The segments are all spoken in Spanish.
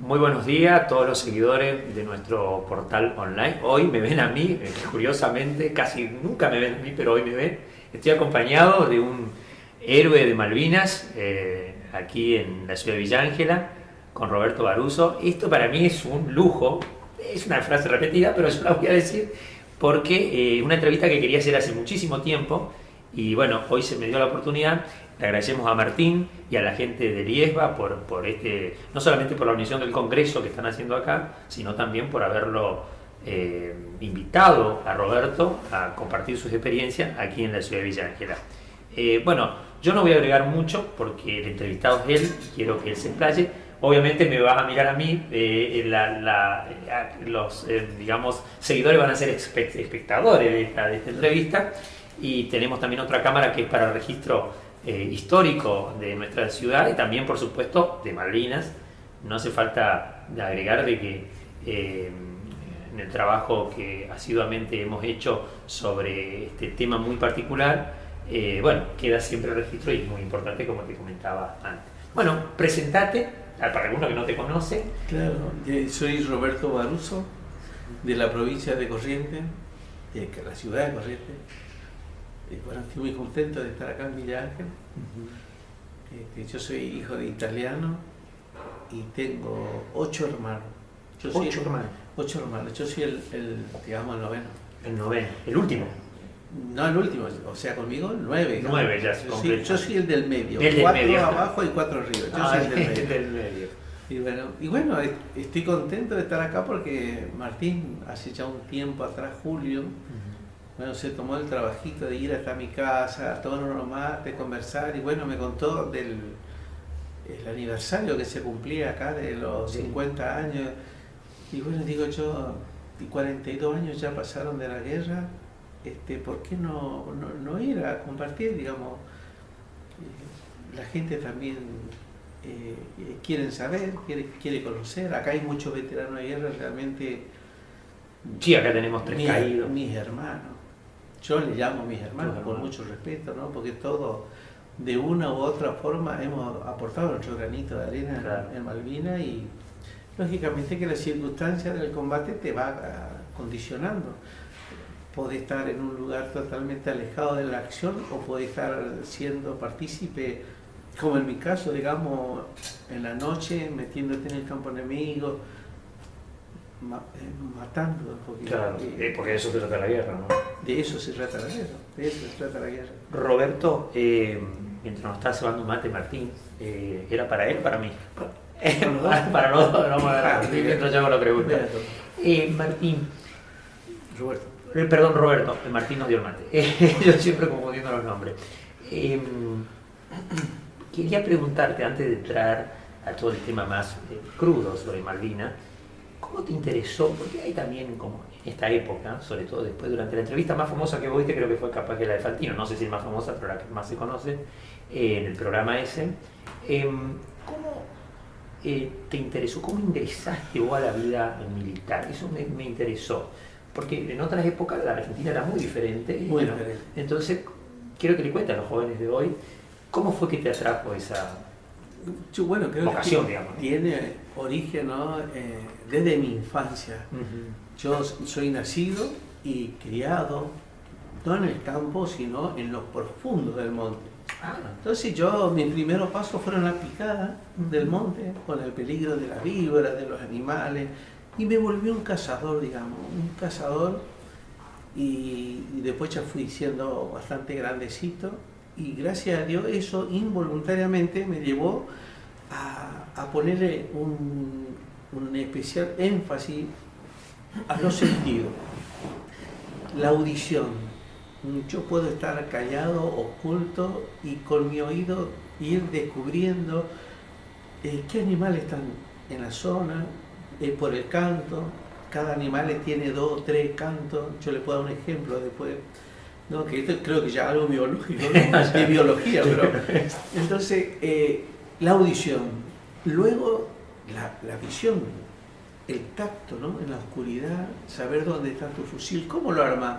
Muy buenos días a todos los seguidores de nuestro portal online. Hoy me ven a mí, curiosamente, casi nunca me ven a mí, pero hoy me ven. Estoy acompañado de un héroe de Malvinas, aquí en la ciudad de Villa Ángela, con Roberto Baruso. Esto para mí es un lujo, es una frase repetida, pero yo la voy a decir porque una entrevista que quería hacer hace muchísimo tiempo y bueno, hoy se me dio la oportunidad. Le agradecemos a Martín y a la gente de IESBA por este, no solamente por la organización del congreso que están haciendo acá, sino también por haberlo invitado a Roberto a compartir sus experiencias aquí en la ciudad de Villa Ángela. Bueno, yo no voy a agregar mucho porque el entrevistado es él y quiero que él se explaye. Obviamente me vas a mirar a mí, los digamos, seguidores van a ser espectadores de esta entrevista, y tenemos también otra cámara que es para el registro histórico de nuestra ciudad y también, por supuesto, de Malvinas. No hace falta agregar de que en el trabajo que asiduamente hemos hecho sobre este tema muy particular, bueno, queda siempre el registro y es muy importante, como te comentaba antes. Bueno, presentate para alguno que no te conoce. Claro, soy Roberto Baruso, de la provincia de Corrientes, de la ciudad de Corrientes. Bueno, estoy muy contento de estar acá en Villa Ángel. Yo soy hijo de italiano y tengo 8 hermanos. ¿8 hermanos? 8 hermanos. Yo soy digamos, el noveno. El noveno, el último. No, el último, o sea, conmigo el 9. 9 ya se completa. Yo soy el del medio. El del 4 medio. Abajo y 4 arriba. Yo soy el del medio. Del medio. Y bueno, estoy contento de estar acá porque Martín, hace ya un tiempo atrás, Julio, bueno, se tomó el trabajito de ir hasta mi casa, a tomarnos unos mates, conversar, y bueno, me contó del el aniversario que se cumplía acá de los 50 años. Y bueno, digo yo, y 42 años ya pasaron de la guerra, ¿por qué no ir a compartir, digamos? La gente también quiere saber, quiere conocer. Acá hay muchos veteranos de guerra, realmente. Sí, acá tenemos 3 caídos. Mis hermanos. Yo les llamo mis hermanos con mucho respeto, ¿no? Porque todos, de una u otra forma, hemos aportado nuestro granito de arena en Malvinas, y lógicamente que la circunstancia del combate te va condicionando. Podés estar en un lugar totalmente alejado de la acción o podés estar siendo partícipe, como en mi caso, digamos, en la noche, metiéndote en el campo enemigo, matando. Claro, porque de eso se trata la guerra, ¿no? De eso se trata la guerra, de eso se trata la guerra. Roberto, mientras nos está cebando mate Martín, ¿era para él o para mí? Para los dos, vamos a ver, mientras yo hago la pregunta. Martín. Roberto. Perdón, Roberto, Martín nos dio el mate. Yo siempre confundiendo los nombres. Quería preguntarte, antes de entrar a todo el tema más crudo sobre Malvinas, ¿cómo te interesó? Porque hay también, como en esta época, sobre todo después, durante la entrevista más famosa que vos viste, creo que fue capaz que la de Fantino, no sé si es más famosa, pero la que más se conoce, en el programa ese. ¿Cómo te interesó? ¿Cómo ingresaste vos a la vida militar? Eso me interesó. Porque en otras épocas la Argentina era muy diferente. Muy diferente. Entonces, quiero que le cuentes a los jóvenes de hoy, ¿cómo fue que te atrajo esa creo vocación, que digamos? tiene origen, ¿no? Desde mi infancia. Yo soy nacido y criado, no en el campo, sino en lo profundo del monte. Entonces mis primeros pasos fueron la picada del monte, con el peligro de las víboras, de los animales, y me volví un cazador, digamos, y después ya fui siendo bastante grandecito, y gracias a Dios eso involuntariamente me llevó a ponerle un especial énfasis a los sentidos. La audición. Yo puedo estar callado, oculto, y con mi oído ir descubriendo qué animales están en la zona, por el canto. Cada animal tiene 2 o 3 cantos. Yo le puedo dar un ejemplo después, ¿no? Que esto creo que ya es algo biológico, ¿no? De biología, pero entonces la audición, luego la visión, el tacto, ¿no? En la oscuridad, saber dónde está tu fusil, cómo lo armas.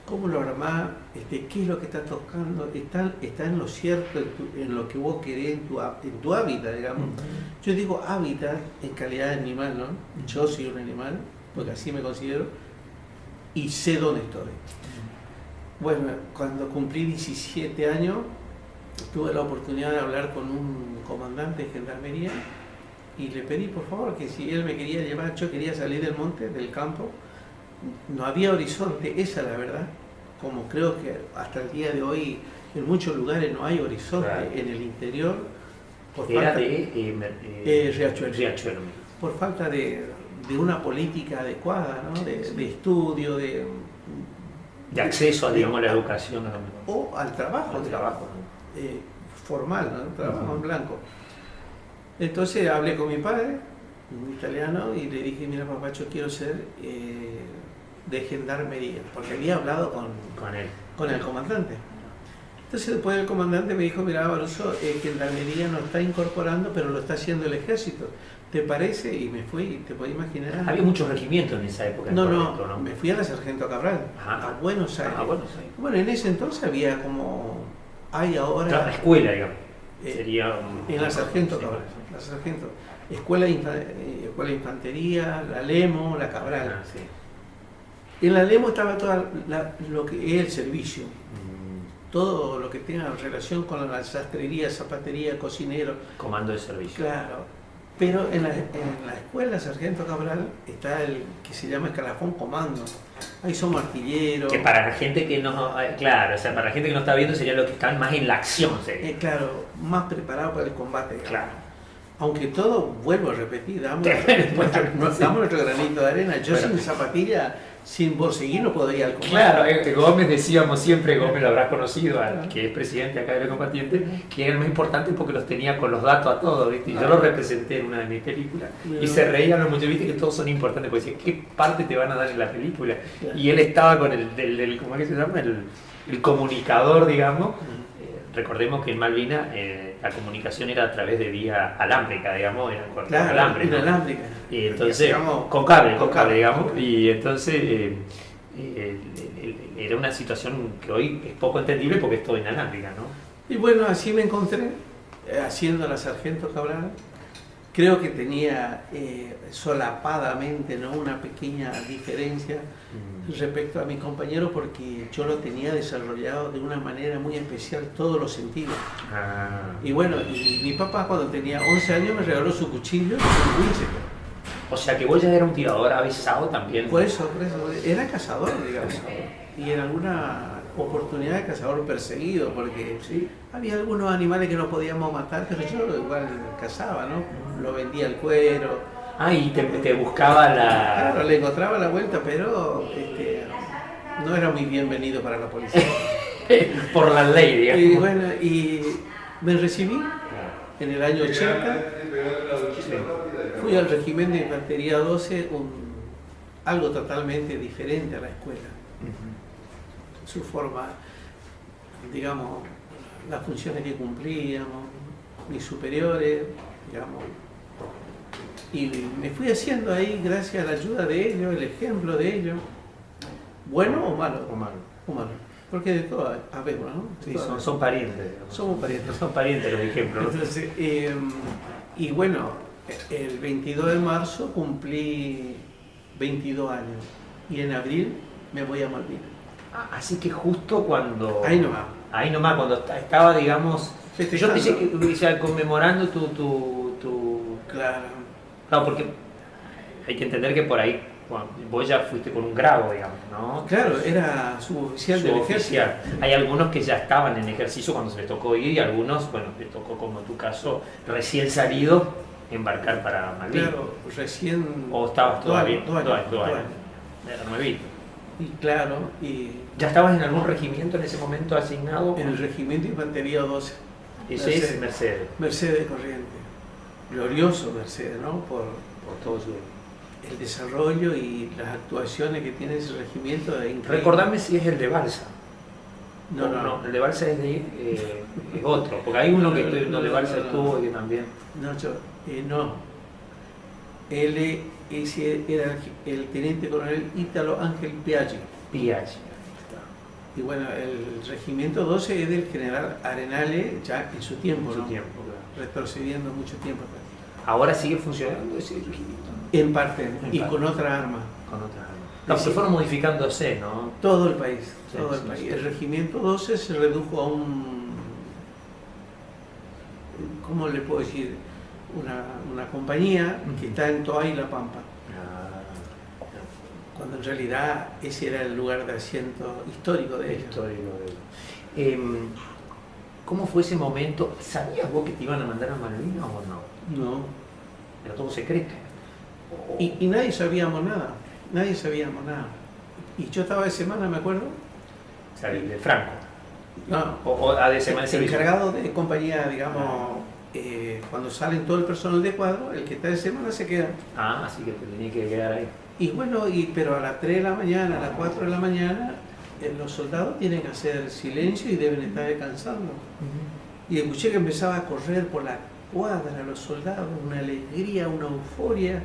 ¿Cómo lo armás? ¿Qué es lo que estás tocando? ¿Está en lo cierto, en lo que vos querés, en tu hábitat, digamos? Yo digo hábitat en calidad de animal, ¿no? Yo soy un animal, porque así me considero, y sé dónde estoy. Bueno, cuando cumplí 17 años, tuve la oportunidad de hablar con un comandante de gendarmería y le pedí, por favor, que si él me quería llevar, yo quería salir del monte, del campo. No había horizonte, esa es la verdad, como creo que hasta el día de hoy en muchos lugares no hay horizonte, claro. En el interior, por era falta de Riachuelo. Por falta de una política adecuada, ¿no? de estudio, de acceso a, digamos, la educación. O al trabajo, formal, ¿no? Trabajo en blanco. Entonces hablé con mi padre, un italiano, y le dije, mira papá, yo quiero ser de gendarmería, porque había hablado con el comandante. Entonces después el comandante me dijo, mira Baruso, gendarmería no está incorporando, pero lo está haciendo el ejército. ¿Te parece? Y me fui, te puedes imaginar. Había muchos regimientos en esa época. No, me fui a la Sargento Cabral, a Buenos Aires. Bueno, en ese entonces había como hay ahora... Claro, la escuela, digamos. Sería en la Sargento Cabral, la Sargento. Escuela de Infantería, la Lemo, la Cabral. Sí. En la Lemo estaba todo lo que es el servicio. Todo lo que tenga relación con la sastrería, zapatería, cocinero. Comando de servicio. Claro. Pero en la escuela Sargento Cabral está el que se llama escalafón comando. Ahí somos artilleros. Que para la gente que no, claro, o sea, para la gente que no está viendo sería lo que están más en la acción. Claro, más preparados para el combate. Claro. Aunque todo, vuelvo a repetir, damos nuestro granito de arena. Yo sin zapatilla, sin borseguín no podría ir al combate. Claro, Gómez decíamos siempre, Gómez lo habrás conocido, que es presidente acá de la Combatiente, que era el más importante porque los tenía con los datos a todos, ¿viste? Y yo lo representé en una de mis películas. Y se reían los muchachos, viste que todos son importantes, porque decían, ¿qué parte te van a dar en la película? Y él estaba con ¿cómo es que se llama? El comunicador, digamos. Recordemos que en Malvinas la comunicación era a través de vía alámbrica, digamos, era con alambre, ¿no? Inalámbrica. Y entonces, con cable, digamos, y entonces era una situación que hoy es poco entendible porque es todo inalámbrica, ¿no? Y bueno, así me encontré, haciendo la Sargento Cabral. Creo que tenía solapadamente, ¿no?, una pequeña diferencia respecto a mi compañero, porque yo lo tenía desarrollado de una manera muy especial, todos los sentidos. Y bueno, y mi papá cuando tenía 11 años me regaló su cuchillo y su Winchester. O sea que vos ya eras un tirador avisado también. Por eso, era cazador, digamos. Y en alguna oportunidad de cazador perseguido, porque sí, había algunos animales que no podíamos matar, pero yo igual cazaba, ¿no? Lo vendía el cuero. Y te buscaba la... Claro, le encontraba la vuelta, pero no era muy bienvenido para la policía. Por la ley, digamos. Y bueno, y me recibí en el año 80, fui al Regimiento de Infantería 12, algo totalmente diferente a la escuela. Su forma, digamos, las funciones que cumplíamos, mis superiores, digamos. Y me fui haciendo ahí gracias a la ayuda de ellos, el ejemplo de ellos. ¿Bueno o malo? O malo. Porque de todo habemos, ¿no? Sí, son parientes. Somos parientes. Son parientes los ejemplos, ¿no? Entonces, y bueno, el 22 de marzo cumplí 22 años. Y en abril me voy a Malvinas. Así que justo cuando... Ahí nomás, cuando estaba, digamos... Festejando. Yo pensé que conmemorando tu... Claro. Claro, porque hay que entender que por ahí vos ya fuiste con un grado, digamos, ¿no? Claro, era suboficial del ejército. Hay algunos que ya estaban en ejercicio cuando se les tocó ir y algunos, bueno, les tocó, como en tu caso, recién salido, embarcar para Malvinas. Claro, recién... ¿O estabas todavía? Dos años. Era nuevito. Y claro, y... ¿Ya estabas en algún regimiento en ese momento asignado? En el Regimiento de Infantería 12. Ese es Mercedes. Mercedes Corrientes. Glorioso Mercedes, ¿no? Por todo el desarrollo y las actuaciones que tiene ese regimiento. Recordame si es el de Balsa. No, el de Balsa es otro, porque hay uno donde Balsa estuvo y que también... No. Él era el teniente coronel Ítalo Ángel Piaggi. Y bueno, el regimiento 12 es del general Arenales ya en su tiempo, Su ¿no? tiempo, claro. Retrocediendo mucho tiempo. Ahora sigue funcionando ese regimiento. En parte, En y parte. con otra arma. Con otras armas. No, se fueron modificándose, ¿no? Todo el país, Sí, todo el sí, país. sí. El regimiento 12 se redujo a ¿cómo le puedo decir? Una compañía que está en Toay La Pampa, Ah, cuando en realidad ese era el lugar de asiento histórico de ellos. histórico de él. ¿Cómo fue ese momento? ¿Sabías vos que te iban a mandar a Malvinas o no? No. Era todo secreto. Y nadie sabíamos nada, nadie sabíamos nada. Y yo estaba de semana, me acuerdo, O sea, de Franco. no, O de semana de servicio. encargado de compañía, digamos, cuando salen todo el personal de cuadro, el que está de semana se queda. Ah, así que te tenía que quedar ahí. Y bueno, pero a las 3 de la mañana, a las 4 de la mañana, los soldados tienen que hacer silencio y deben estar descansando. Y escuché que empezaba a correr por la cuadra los soldados, una alegría, una euforia.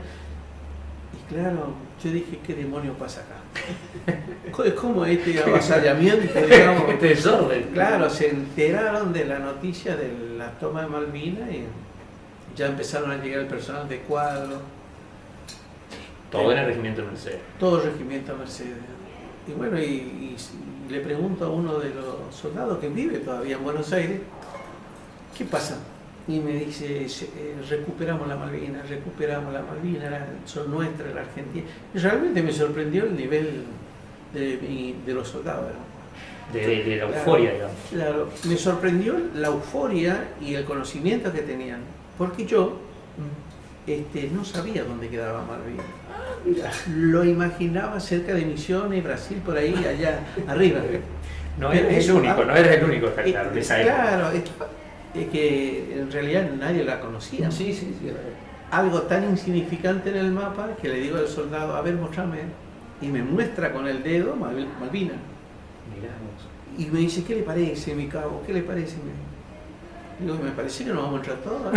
Y claro, yo dije, ¿qué demonio pasa acá? Es como este avasallamiento, digamos. Este desorden. Claro, se enteraron de la noticia de la toma de Malvinas y ya empezaron a llegar el personal de cuadro. Todo en el regimiento de Mercedes. Todo el regimiento Mercedes. Y bueno, y le pregunto a uno de los soldados que vive todavía en Buenos Aires, ¿qué pasa? Y me dice, recuperamos la Malvinas, son nuestras, la Argentina. Y realmente me sorprendió el nivel de los soldados, ¿no? De la euforia, digamos. Claro, me sorprendió la euforia y el conocimiento que tenían, porque yo no sabía dónde quedaba Malvinas. Lo imaginaba cerca de Misiones, Brasil, por ahí, allá arriba. No Pero eres el eso, único, no eres el único, está claro, en esa época. claro, es que en realidad nadie la conocía. Sí, sí, sí. Algo tan insignificante en el mapa que le digo al soldado, a ver, mostrame. Y me muestra con el dedo Malvinas. Mirá vos. Y me dice, ¿qué le parece, mi cabo? ¿Qué le parece? Digo, me parece que nos vamos a entrar todos.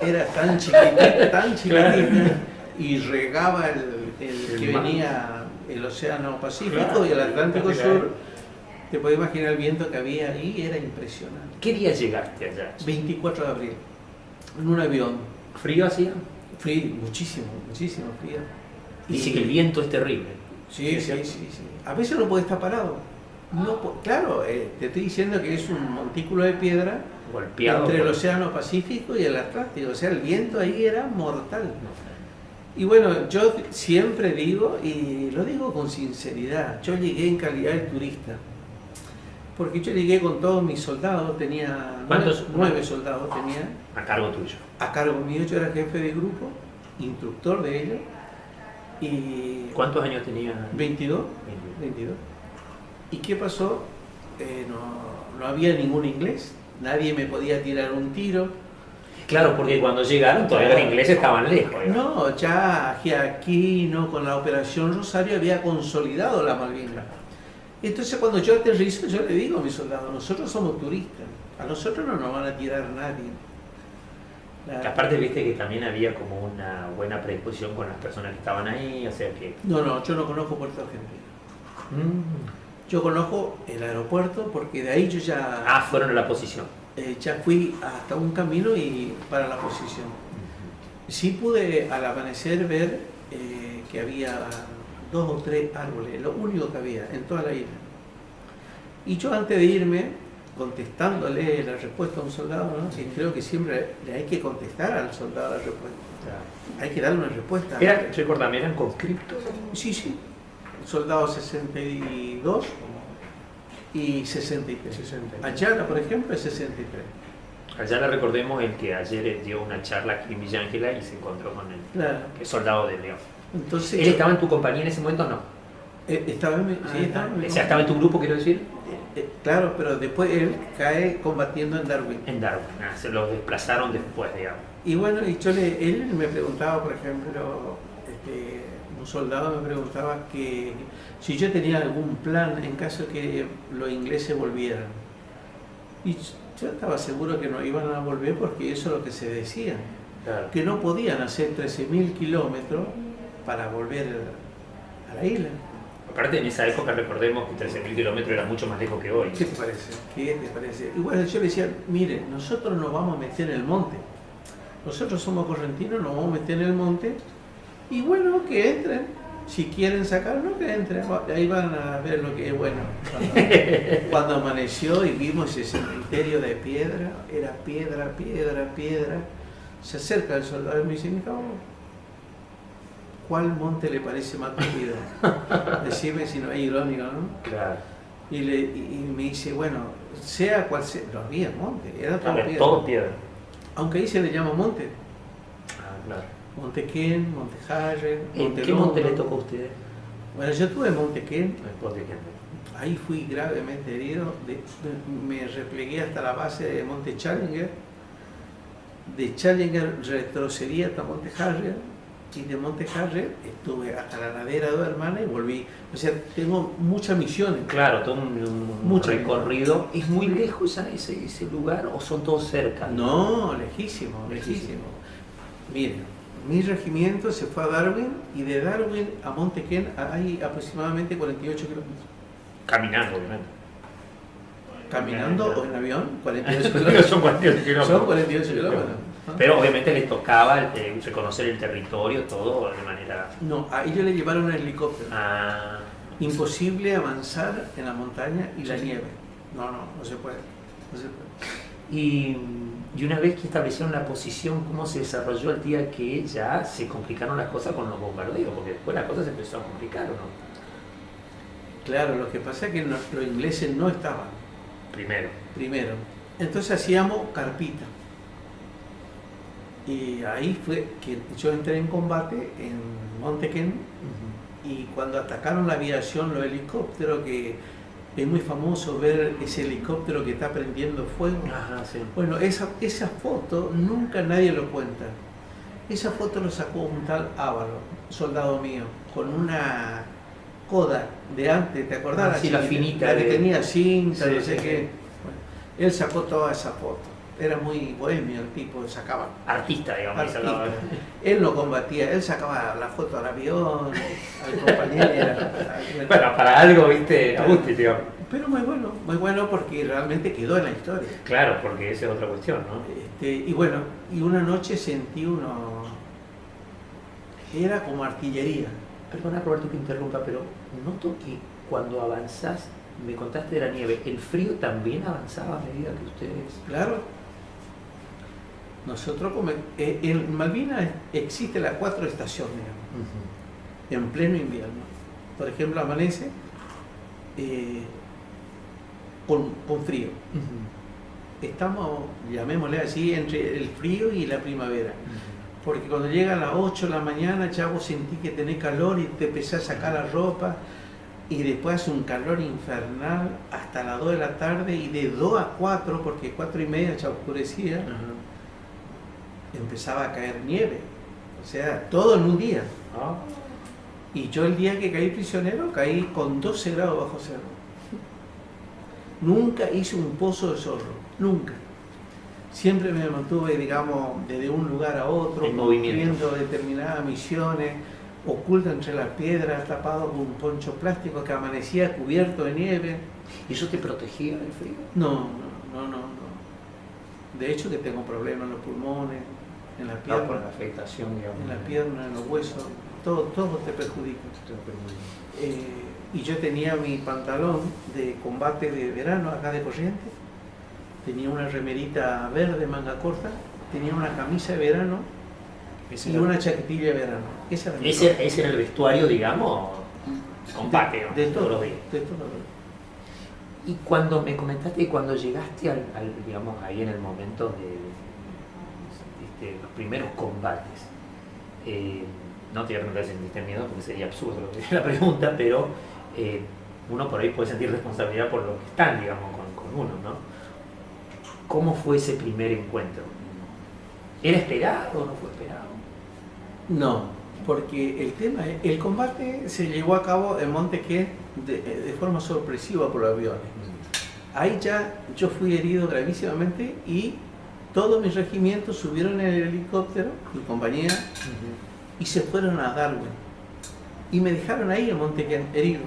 Era tan chiquitita, tan chiquitita. Claro. Y regaba el que mar. venía el Océano Pacífico Claro, y el Atlántico claro. Sur. Te puedes imaginar el viento que había ahí, era impresionante. ¿Qué día llegaste allá? 24 de abril, en un avión. ¿Frío hacía? Frío, muchísimo, muchísimo frío. Dice que el viento es terrible. Sí, sí, sí, sí. A veces no puede estar parado. No, claro, te estoy diciendo que es un montículo de piedra Golpeado. entre el Océano Pacífico y el Atlántico. O sea, el viento ahí era mortal. Y bueno, yo siempre digo, y lo digo con sinceridad, yo llegué en calidad de turista. Porque yo llegué con todos mis soldados, tenía ¿Cuántos? 9 soldados tenía A cargo tuyo. a cargo mío, yo era jefe de grupo, instructor de ellos. Y ¿Cuántos años tenía? 22. ¿Y qué pasó? No había ningún inglés, nadie me podía tirar un tiro. Claro, porque cuando llegaron todavía los ingleses estaban lejos. digamos. No, ya aquí, no, con la Operación Rosario había consolidado la Malvinas. Entonces cuando yo aterrizo, yo le digo a mis soldados, nosotros somos turistas, a nosotros no nos van a tirar nadie. Que aparte viste que también había como una buena predisposición con las personas que estaban ahí, o sea que... No, yo no conozco Puerto Argentino. Yo conozco el aeropuerto porque de ahí yo ya... Ah, fueron a la posición. Ya fui hasta un camino y para la posición. Sí pude al amanecer ver que había 2 o 3 árboles, lo único que había en toda la isla. Y yo antes de irme, contestándole la respuesta a un soldado, ¿no? Que creo que siempre le hay que contestar al soldado la respuesta. Hay que darle una respuesta. Recordame, ¿eran conscriptos? Sí. Soldado 62 y 63. 63. Ayala, por ejemplo, es 63. Allá le recordemos el que ayer dio una charla aquí en Villa Ángela y se encontró con el Claro. que es soldado de León. Entonces, ¿Él estaba en tu compañía en ese momento o no? estaba en mi O sea, ¿estaba en tu grupo, quiero decir? claro, pero después él cae combatiendo en Darwin. En Darwin. Se los desplazaron después, digamos. Y bueno, él me preguntaba, por ejemplo, un soldado me preguntaba que si yo tenía algún plan en caso que los ingleses volvieran. Y yo estaba seguro que no iban a volver porque eso es lo que se decía. Claro. Que no podían hacer 13.000 kilómetros para volver a la isla. Aparte, en esa época, recordemos que 13.000 kilómetros era mucho más lejos que hoy. ¿Qué te parece? ¿Qué te parece? Y bueno, yo le decía, mire, nosotros nos vamos a meter en el monte. Nosotros somos correntinos, nos vamos a meter en el monte. Y bueno, que entren. Si quieren sacarlo, que entren. Ahí van a ver lo que es bueno. Cuando amaneció y vimos ese cementerio de piedra, era piedra, piedra, piedra. Se acerca el soldado y me dice, ¿cuál monte le parece más tupido? Decime si no es irónico, ¿no? Claro. Y me dice, bueno, sea cual sea, no había monte, era todo piedra. Todo piedra. Aunque ahí se le llama monte. Ah, claro. Monte Ken, Monte Harrer, ¿En qué monte le tocó a usted? Bueno, yo tuve Monte Ken. Monte Ken. Ahí fui gravemente herido. Me replegué hasta la base de Monte Challenger. De Challenger retrocedí hasta Monte Harrer. Y de Monte Harrer estuve hasta la ladera de Hermana y volví. O sea, tengo muchas misiones. Claro, todo un recorrido. ¿Es muy lejos ese lugar o son todos cerca? No, lejísimo, lejísimo. Miren, mi regimiento se fue a Darwin y de Darwin a Monte Ken hay aproximadamente 48 kilómetros. Caminando, obviamente. ¿Caminando o en avión? 48 kilómetros. Son 48 kilómetros. Son 48 kilómetros. Pero obviamente les tocaba reconocer el territorio, todo de manera... No, a ellos le llevaron un helicóptero. Ah. Imposible avanzar en la montaña y la nieve. No se puede. No se puede. Y una vez que establecieron la posición, ¿cómo se desarrolló el día que ya se complicaron las cosas con los bombardeos? Porque después las cosas se empezaron a complicar, ¿o no? Claro, lo que pasa es que los ingleses no estaban. Primero. Entonces hacíamos carpita. Y ahí fue que yo entré en combate en Monte Ken. Y cuando atacaron la aviación, los helicópteros, que es muy famoso ver ese helicóptero que está prendiendo fuego. Ajá, sí. Bueno, esa foto nunca nadie lo cuenta. Esa foto lo sacó un tal Ávalo, soldado mío, con una Kodak de antes, ¿te acordás? Sí, la finita. La que tenía cinta, sí, no sé sí, qué. Sí. Bueno, él sacó toda esa foto. Era muy bohemio el tipo, sacaba. Artista, digamos. Artista. Él no combatía, él sacaba la foto al avión, al compañero. Bueno, para algo, viste, útil, digamos. Pero muy bueno porque realmente quedó en la historia. Claro, porque esa es otra cuestión, ¿no? Y bueno, y una noche sentí era como artillería. Perdona, Roberto, que interrumpa, pero noto que cuando avanzás, me contaste de la nieve, ¿el frío también avanzaba a medida que ustedes...? Claro. Nosotros, en Malvinas existe las 4 estaciones, en pleno invierno. Por ejemplo, amanece con frío. Estamos, llamémosle así, entre el frío y la primavera. Porque cuando llega a las 8 de la mañana ya vos sentís que tenés calor y te empezás a sacar la ropa. Y después hace un calor infernal hasta las 2 de la tarde y de 2 a 4, porque 4:30 ya oscurecía, empezaba a caer nieve. O sea, todo en un día. Y yo el día que caí prisionero caí con 12 grados bajo cero. Nunca hice un pozo de zorro, nunca. Siempre me mantuve, digamos, desde un lugar a otro, cumpliendo determinadas misiones, oculto entre las piedras, tapado con un poncho plástico que amanecía cubierto de nieve. ¿Y eso te protegía del frío? No. De hecho que tengo problemas en los pulmones, en la pierna, por la afectación, digamos. En la pierna, en los huesos, todo te perjudica. Y yo tenía mi pantalón de combate de verano acá de Corrientes, tenía una remerita verde manga corta, tenía una camisa de verano y una chaquetilla de verano. ¿Ese era el vestuario, digamos, combate, de todos los días? De todos los días. Y cuando me comentaste que cuando llegaste digamos, ahí en el momento de los primeros combates, no te voy a preguntar si sentiste miedo porque sería absurdo la pregunta, pero uno por ahí puede sentir responsabilidad por lo que están, digamos, con uno, ¿no? ¿Cómo fue ese primer encuentro? ¿Era esperado o no fue esperado? No, porque el combate se llevó a cabo en Monte Ken de forma sorpresiva por los aviones. Ahí ya yo fui herido gravísimamente y todos mis regimientos subieron en el helicóptero, mi compañía, y se fueron a Darwin. Y me dejaron ahí en Monte Ken herido.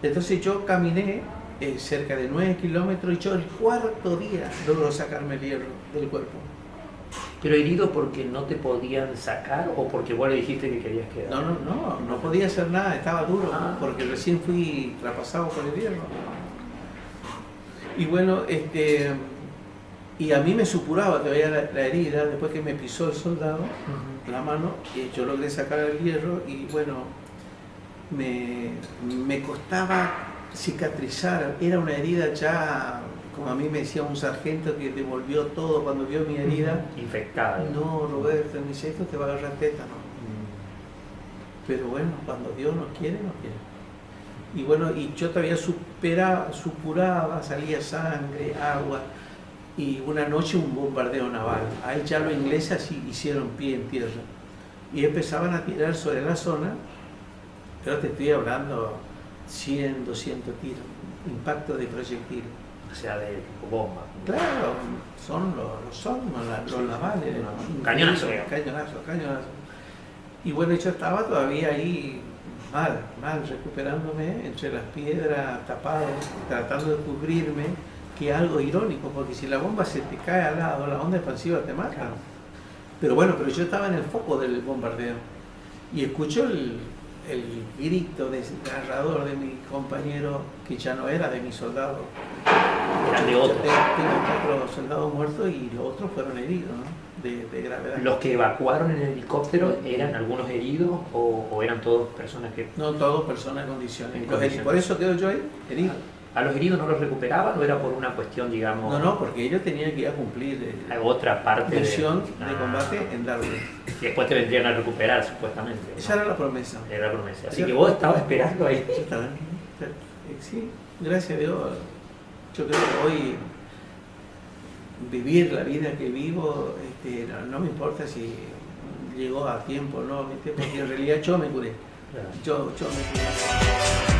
Entonces yo caminé cerca de 9 kilómetros y yo el cuarto día logró sacarme el hierro del cuerpo. ¿Pero herido porque no te podían sacar o porque vos le dijiste que querías quedar? No podía hacer nada, estaba duro, porque recién fui traspasado por el hierro. Y bueno, y a mí me supuraba todavía la herida, después que me pisó el soldado, la mano, y yo logré sacar el hierro y bueno, me costaba cicatrizar, era una herida ya, como a mí me decía un sargento que devolvió todo cuando vio mi herida. Infectada. No, Roberto, me dice, esto te va a agarrar tétano. Pero bueno, cuando Dios nos quiere, nos quiere. Y bueno, y yo todavía supuraba, salía sangre, agua. Y una noche un bombardeo naval. Ahí ya los ingleses así hicieron pie en tierra. Y empezaban a tirar sobre la zona, pero te estoy hablando 100, 200 tiros, impacto de proyectil. O sea, de bomba. Claro, son los navales. Cañonazo. Cañonazo. Y bueno, yo estaba todavía ahí mal, recuperándome entre las piedras, tapado, tratando de cubrirme, que es algo irónico, porque si la bomba se te cae al lado, la onda expansiva te mata. Claro. Pero yo estaba en el foco del bombardeo y escucho el grito desgarrador de mi compañero, que ya no era de mi soldado. Eran de otros. Tengo 4 soldados muertos y los otros fueron heridos, ¿no? De gravedad. ¿Los que evacuaron en el helicóptero eran algunos heridos o eran todos personas que...? No, todos personas en condiciones. Por eso quedo yo ahí, herido. ¿A los heridos no los recuperaban o era por una cuestión, digamos...? No, porque ellos tenían que ir a cumplir otra parte misión de combate en Darwin. Y después te vendrían a recuperar, supuestamente, ¿no? Esa era la promesa. Era la promesa. Así que vos estabas esperando ahí. Sí, gracias a Dios. Yo creo que hoy vivir la vida que vivo, no me importa si llegó a tiempo o no, porque en realidad yo me curé. Yo me curé.